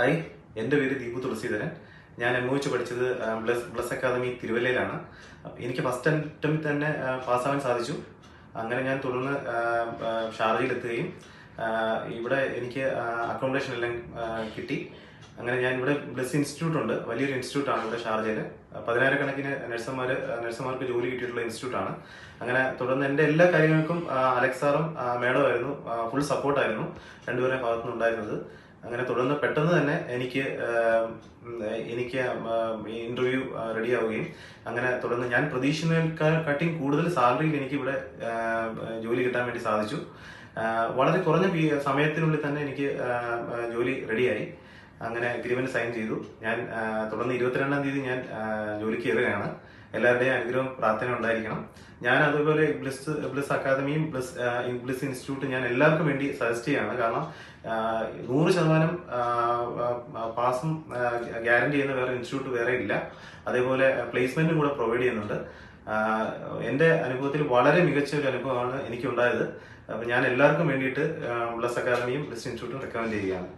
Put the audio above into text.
Hi, എൻ്റെ പേര് ദീപു തുളസീധരൻ. ഞാൻ MOH പഠിച്ചത് ബ്ലസ് അക്കാദമി തിരുവല്ലയിലാണ്. എനിക്ക് ഫസ്റ്റ് അറ്റംപ്റ്റ് തന്നെ പാസ്സാവാൻ സാധിച്ചു. അങ്ങനെ ഞാൻ തുടർന്ന് ഷാർജയിലെത്തുകയും ഇവിടെ എനിക്ക് അക്കോമഡേഷൻ എല്ലാം കിട്ടി. അങ്ങനെ ഞാൻ ഇവിടെ ബ്ലസ് ഇൻസ്റ്റിറ്റ്യൂട്ട് ഉണ്ട്, വലിയൊരു ഇൻസ്റ്റിറ്റ്യൂട്ടാണ് ഇവിടെ ഷാർജയിൽ. 10,000-കണക്കിന് നഴ്സുമാർക്ക് ജോലി കിട്ടിയിട്ടുള്ള ഇൻസ്റ്റിറ്റ്യൂട്ടാണ്. അങ്ങനെ തുടർന്ന് എൻ്റെ എല്ലാ കാര്യങ്ങൾക്കും അലക്സ് സാറും മേഡം ആയിരുന്നു ഫുൾ സപ്പോർട്ടായിരുന്നു രണ്ടുപേരുടെ ഭാഗത്തുനിന്ന് ഉണ്ടായിരുന്നത്. അങ്ങനെ തുടർന്ന് പെട്ടെന്ന് തന്നെ എനിക്ക് ഇന്റർവ്യൂ റെഡിയാവുകയും അങ്ങനെ തുടർന്ന് ഞാൻ പ്രതീക്ഷിക്കുന്നതിനെക്കാട്ടിയും കൂടുതൽ സാലറിയിൽ എനിക്ക് ഇവിടെ ജോലി കിട്ടാൻ വേണ്ടി സാധിച്ചു. വളരെ കുറഞ്ഞ സമയത്തിനുള്ളിൽ തന്നെ എനിക്ക് ജോലി റെഡിയായി. അങ്ങനെ അഗ്രിമെന്റ് സൈൻ ചെയ്തു. ഞാൻ തുടർന്ന് 22-ാം തീയതി ഞാൻ ജോലിക്ക് കയറുകയാണ്. എല്ലാവരുടെയും അനുഗ്രഹം പ്രാർത്ഥന ഉണ്ടായിരിക്കണം. ഞാൻ അതുപോലെ ബ്ലസ് അക്കാദമിയും ബ്ലസ് ഇൻസ്റ്റിറ്റ്യൂട്ട് ഞാൻ എല്ലാവർക്കും വേണ്ടി സജസ്റ്റ് ചെയ്യാണ്. കാരണം 100% പാസും ഗ്യാരണ്ടി ചെയ്യുന്ന വേറെ ഇൻസ്റ്റിറ്റ്യൂട്ട് വേറെ ഇല്ല. അതേപോലെ പ്ലേസ്മെന്റും കൂടെ പ്രൊവൈഡ് ചെയ്യുന്നുണ്ട്. എൻ്റെ അനുഭവത്തിൽ വളരെ മികച്ച ഒരു അനുഭവമാണ് എനിക്കുണ്ടായത്. അപ്പോൾ ഞാൻ എല്ലാവർക്കും വേണ്ടിയിട്ട് ബ്ലസ് അക്കാദമിയും ബ്ലസ് ഇൻസ്റ്റിറ്റ്യൂട്ടും റെക്കമെൻഡ് ചെയ്യുകയാണ്.